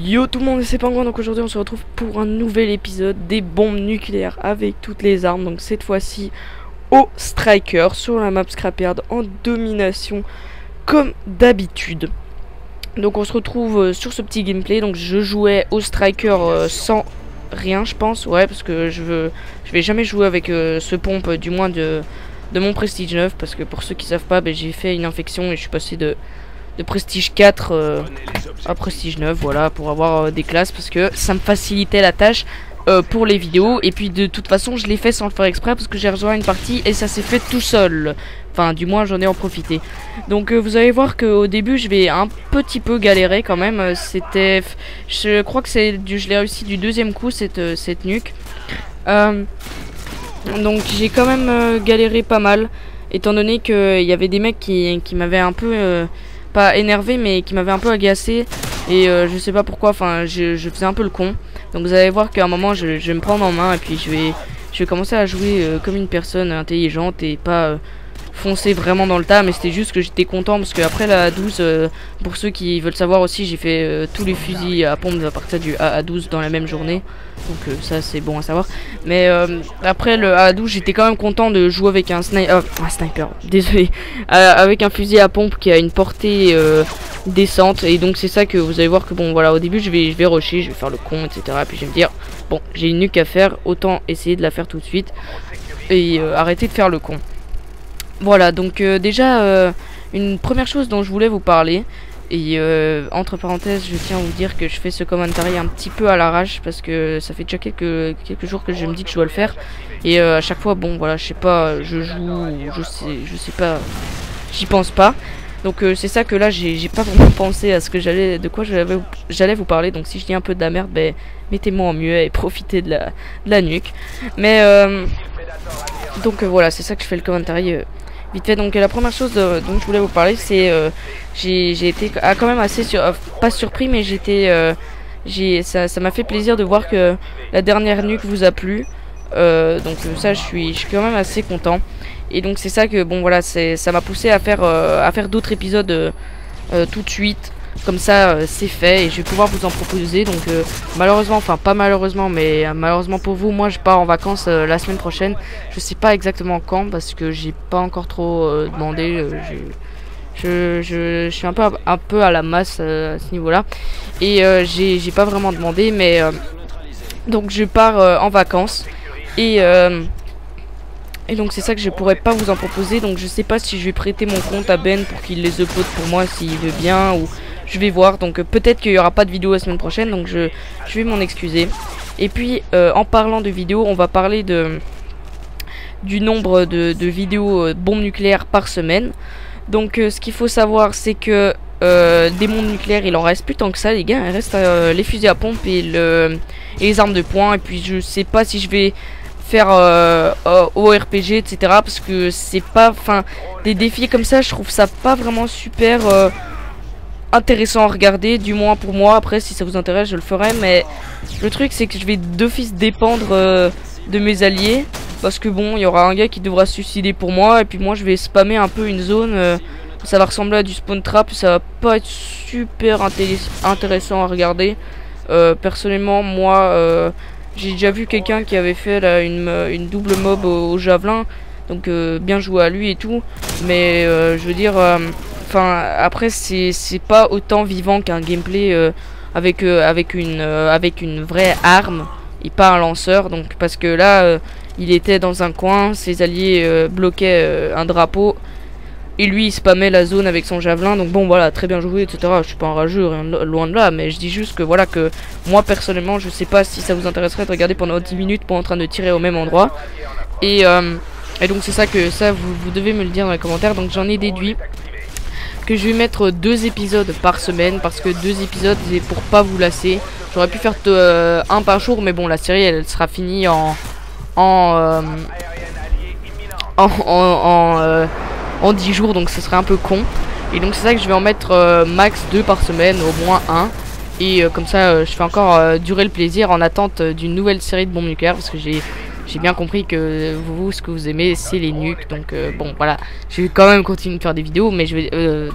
Yo tout le monde, c'est Pingouin. Donc aujourd'hui on se retrouve pour un nouvel épisode des bombes nucléaires avec toutes les armes. Donc cette fois-ci au Striker sur la map Scrapyard en domination comme d'habitude. Donc on se retrouve sur ce petit gameplay. Donc je jouais au Striker sans rien je pense. Ouais, parce que je vais jamais jouer avec ce pompe, du moins de mon prestige 9. Parce que pour ceux qui savent pas, j'ai fait une infection et je suis passé de prestige 4 à prestige 9, voilà, pour avoir des classes, parce que ça me facilitait la tâche pour les vidéos. Et puis de toute façon je l'ai fait sans le faire exprès, parce que j'ai rejoint une partie et ça s'est fait tout seul. Enfin du moins j'en ai en profité. Donc vous allez voir qu'au début je vais un petit peu galérer quand même. C'était, je crois que je l'ai réussi du deuxième coup cette nuque. Donc j'ai quand même galéré pas mal, étant donné qu'il y avait des mecs qui m'avaient un peu pas énervé, mais qui m'avait un peu agacé. Et je sais pas pourquoi, enfin je faisais un peu le con. Donc vous allez voir qu'à un moment je vais me prendre en main. Et puis je vais commencer à jouer comme une personne intelligente et pas foncer vraiment dans le tas. Mais c'était juste que j'étais content, parce qu'après la A12, pour ceux qui veulent savoir aussi, j'ai fait tous les fusils à pompe à partir du AA12 dans la même journée. Donc ça c'est bon à savoir. Mais après le AA12, j'étais quand même content de jouer avec un sniper, désolé, avec un fusil à pompe qui a une portée décente. Et donc c'est ça que vous allez voir que bon voilà, au début je vais rusher, je vais faire le con, etc. Puis je vais me dire bon, j'ai une nuque à faire, autant essayer de la faire tout de suite et arrêter de faire le con. Voilà, donc déjà une première chose dont je voulais vous parler. Et entre parenthèses, je tiens à vous dire que je fais ce commentaire un petit peu à l'arrache, parce que ça fait déjà quelques jours que je me dis que je dois le faire. Et à chaque fois, bon voilà, je sais pas, je joue, je sais pas, j'y pense pas. Donc c'est ça que là j'ai pas vraiment pensé à ce que de quoi j'allais vous parler. Donc si je dis un peu de la merde, mettez-moi en muet et profitez de la nuque. Mais donc voilà, c'est ça que je fais le commentaire vite fait. Donc la première chose dont je voulais vous parler, c'est j'ai été quand même assez pas surpris, mais ça m'a fait plaisir de voir que la dernière nuque vous a plu. Donc ça je suis quand même assez content. Et donc c'est ça que bon voilà, ça m'a poussé à faire d'autres épisodes tout de suite. Comme ça c'est fait et je vais pouvoir vous en proposer. Donc malheureusement, enfin pas malheureusement, mais malheureusement pour vous, moi je pars en vacances la semaine prochaine. Je sais pas exactement quand, parce que j'ai pas encore trop demandé. Je suis un peu à la masse à ce niveau là. Et j'ai pas vraiment demandé, mais donc je pars en vacances. Et donc c'est ça que je pourrais pas vous en proposer. Donc je sais pas si je vais prêter mon compte à Ben pour qu'il les upload pour moi s'il veut bien, ou je vais voir. Donc peut-être qu'il y aura pas de vidéo la semaine prochaine, donc je vais m'en excuser. Et puis en parlant de vidéos, on va parler du nombre de vidéos bombes nucléaires par semaine. Donc ce qu'il faut savoir, c'est que des bombes nucléaires il en reste plus tant que ça les gars. Il reste les fusils à pompe et les armes de poing. Et puis je sais pas si je vais faire au RPG, etc. Parce que c'est pas, enfin, des défis comme ça, je trouve ça pas vraiment super intéressant à regarder, du moins pour moi. Après si ça vous intéresse je le ferai, mais le truc c'est que je vais d'office dépendre de mes alliés, parce que bon, il y aura un gars qui devra se suicider pour moi, et puis moi je vais spammer un peu une zone. Ça va ressembler à du spawn trap, ça va pas être super intéressant à regarder. Personnellement moi j'ai déjà vu quelqu'un qui avait fait là, une double mob au javelin. Donc bien joué à lui et tout. Mais je veux dire, enfin après c'est pas autant vivant qu'un gameplay avec une vraie arme et pas un lanceur. Donc parce que là il était dans un coin, ses alliés bloquaient un drapeau, et lui il spammait la zone avec son javelin. Donc bon voilà, très bien joué, etc. Je suis pas un rageux, loin de là, mais je dis juste que voilà, que moi personnellement je sais pas si ça vous intéresserait de regarder pendant 10 minutes pour en train de tirer au même endroit. Et donc c'est ça que vous devez me le dire dans les commentaires. Donc j'en ai déduit que je vais mettre 2 épisodes par semaine, parce que 2 épisodes c'est pour pas vous lasser. J'aurais pu faire un par jour, mais bon la série elle sera finie en 10 jours, donc ce serait un peu con. Et donc c'est ça que je vais en mettre max 2 par semaine, au moins 1. Et comme ça je fais encore durer le plaisir en attente d'une nouvelle série de bombes nucléaires, parce que j'ai j'ai bien compris que vous, ce que vous aimez, c'est les nukes. Donc bon, voilà, je vais quand même continuer de faire des vidéos, mais je vais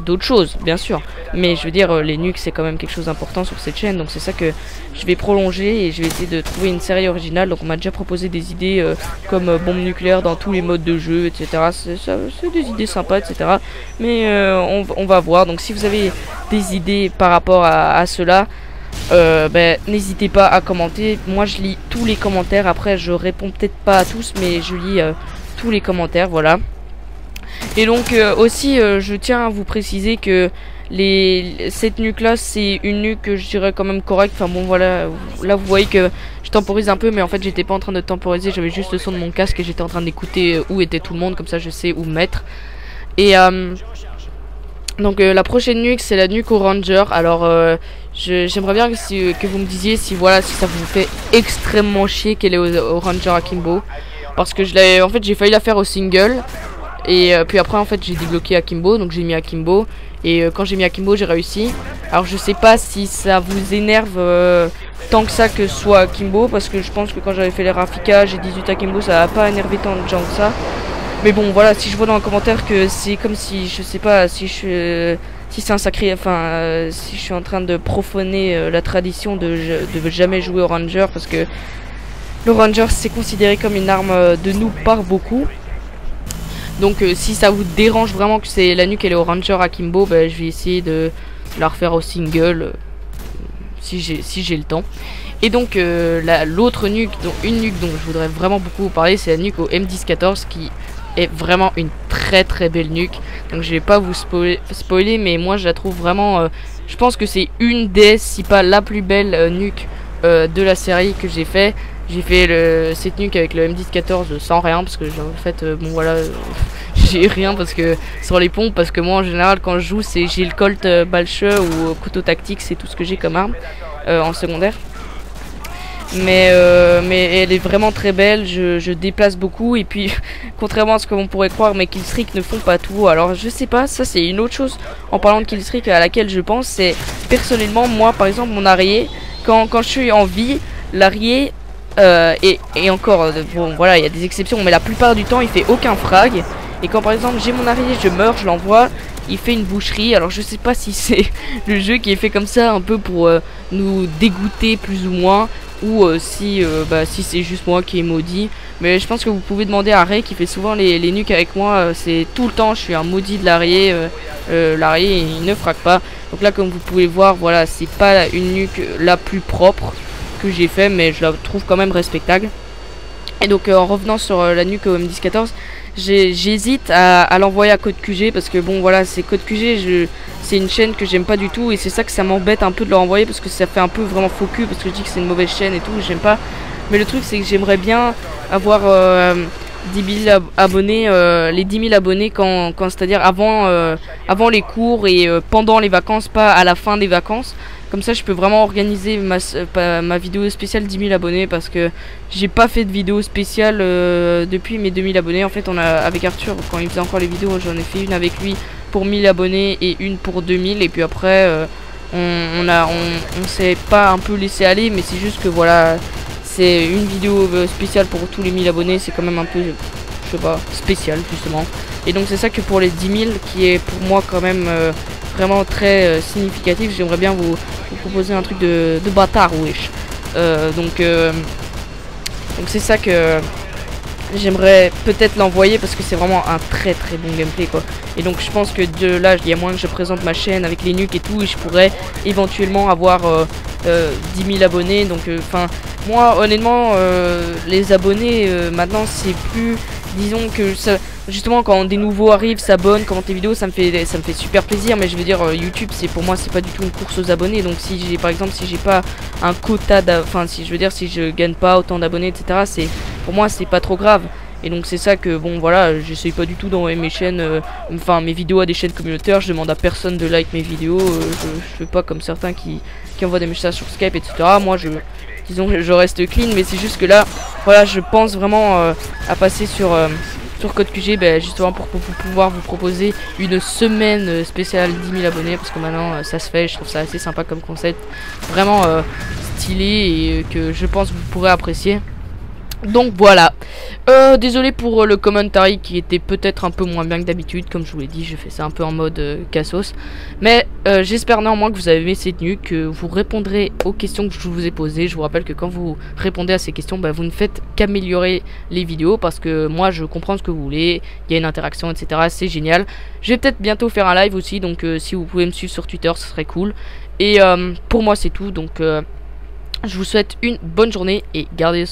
d'autres choses, bien sûr. Mais je veux dire, les nukes, c'est quand même quelque chose d'important sur cette chaîne. Donc c'est ça que je vais prolonger et je vais essayer de trouver une série originale. Donc on m'a déjà proposé des idées comme bombe nucléaire dans tous les modes de jeu, etc. C'est des idées sympas, etc. Mais on va voir. Donc si vous avez des idées par rapport à cela, n'hésitez pas à commenter. Moi je lis tous les commentaires. Après je réponds peut-être pas à tous, mais je lis tous les commentaires, voilà. Et donc aussi je tiens à vous préciser que cette nuque là, c'est une nuque que je dirais quand même correcte. Enfin bon, voilà, là vous voyez que je temporise un peu, mais en fait j'étais pas en train de temporiser, j'avais juste le son de mon casque et j'étais en train d'écouter où était tout le monde, comme ça je sais où me mettre. Et donc la prochaine nuque, c'est la nuque au Ranger. Alors j'aimerais bien que vous me disiez si voilà, si ça vous fait extrêmement chier qu'elle est au Ranger Akimbo, parce que en fait j'ai failli la faire au single. Et puis après en fait j'ai débloqué Akimbo, donc j'ai mis Akimbo. Et quand j'ai mis Akimbo j'ai réussi. Alors je sais pas si ça vous énerve tant que ça que ce soit Akimbo, parce que je pense que quand j'avais fait les Rafika, j'ai 18 Akimbo, ça a pas énervé tant de gens que ça. Mais bon voilà, si je vois dans un commentaire que c'est comme si, je sais pas, si c'est un sacré, enfin si je suis en train de profaner la tradition de jamais jouer au Ranger, parce que le Ranger c'est considéré comme une arme de noob par beaucoup. Donc si ça vous dérange vraiment que c'est la nuque elle est au Ranger Akimbo, je vais essayer de la refaire au single si j'ai le temps. Et donc l'autre nuque, donc une nuque dont je voudrais vraiment beaucoup vous parler, c'est la nuque au M1014 qui est vraiment une très très belle nuque. Donc je vais pas vous spoiler, mais moi je la trouve vraiment, je pense que c'est une des, si pas la plus belle nuque de la série que j'ai fait. J'ai fait cette nuque avec le M1014 sans rien, parce que en fait bon voilà, j'ai rien parce que sur les pompes, parce que moi en général quand je joue j'ai le Colt Balche ou couteau tactique, c'est tout ce que j'ai comme arme en secondaire. Mais elle est vraiment très belle, je déplace beaucoup, et puis contrairement à ce que l'on pourrait croire, mes killstreaks ne font pas tout. Alors je sais pas, ça c'est une autre chose en parlant de killstreak à laquelle je pense, c'est personnellement moi par exemple mon arrière, quand je suis en vie, l'arrière et encore bon voilà, il y a des exceptions, mais la plupart du temps il fait aucun frag. Et quand par exemple j'ai mon arrière, je meurs, je l'envoie, il fait une boucherie. Alors je sais pas si c'est le jeu qui est fait comme ça un peu pour nous dégoûter plus ou moins, ou si c'est juste moi qui est maudit. Mais je pense que vous pouvez demander à Ray qui fait souvent les nukes avec moi. C'est tout le temps je suis un maudit de l'arrière. L'arrière il ne frappe pas. Donc là comme vous pouvez voir, voilà, c'est pas une nuque la plus propre que j'ai fait, mais je la trouve quand même respectable. Et donc en revenant sur la nuque au M1014, j'hésite à l'envoyer à Code QG, parce que bon voilà, c'est Code QG, c'est une chaîne que j'aime pas du tout, et c'est ça que ça m'embête un peu de leur envoyer, parce que ça fait un peu vraiment faux cul, parce que je dis que c'est une mauvaise chaîne et tout, j'aime pas. Mais le truc c'est que j'aimerais bien avoir 10 000 abonnés, les 10 000 abonnés quand c'est-à-dire avant les cours et pendant les vacances, pas à la fin des vacances. Comme ça je peux vraiment organiser ma vidéo spéciale 10 000 abonnés, parce que j'ai pas fait de vidéo spéciale depuis mes 2000 abonnés. En fait avec Arthur, quand il faisait encore les vidéos, j'en ai fait une avec lui pour 1000 abonnés et une pour 2000. Et puis après on s'est pas un peu laissé aller, mais c'est juste que voilà, c'est une vidéo spéciale pour tous les 1000 abonnés, c'est quand même un peu, je sais pas, spécial justement. Et donc c'est ça que pour les 10 000 qui est pour moi quand même vraiment très significatif. J'aimerais bien vous proposer un truc de bâtard, wesh. Donc c'est ça que j'aimerais peut-être l'envoyer, parce que c'est vraiment un très très bon gameplay quoi. Et donc je pense que de là il y a moyen que je présente ma chaîne avec les nukes et tout, et je pourrais éventuellement avoir 10 000 abonnés. Donc enfin moi honnêtement les abonnés maintenant c'est plus, disons que ça, justement quand des nouveaux arrivent, s'abonnent, commentent les vidéos, ça me fait super plaisir. Mais je veux dire YouTube, c'est pour moi c'est pas du tout une course aux abonnés. Donc si j'ai par exemple, si j'ai pas un quota, enfin si je veux dire si je gagne pas autant d'abonnés etc, c'est pour moi c'est pas trop grave. Et donc c'est ça que bon voilà, j'essaye pas du tout d'envoyer mes chaînes, enfin mes vidéos à des chaînes communautaires. Je demande à personne de like mes vidéos, je fais pas comme certains qui envoient des messages sur Skype etc. Moi disons je reste clean, mais c'est juste que là voilà, je pense vraiment à passer sur Code QG, justement pour pouvoir vous proposer une semaine spéciale 10 000 abonnés, parce que maintenant ça se fait, je trouve ça assez sympa comme concept, vraiment stylé, et que je pense que vous pourrez apprécier. Donc voilà, désolé pour le commentary qui était peut-être un peu moins bien que d'habitude. Comme je vous l'ai dit, je fais ça un peu en mode cassos. Mais j'espère néanmoins que vous avez aimé ces tenues, que vous répondrez aux questions que je vous ai posées. Je vous rappelle que quand vous répondez à ces questions, bah, vous ne faites qu'améliorer les vidéos, parce que moi je comprends ce que vous voulez, il y a une interaction, etc. C'est génial. Je vais peut-être bientôt faire un live aussi, donc si vous pouvez me suivre sur Twitter, ce serait cool. Et pour moi c'est tout, donc je vous souhaite une bonne journée et gardez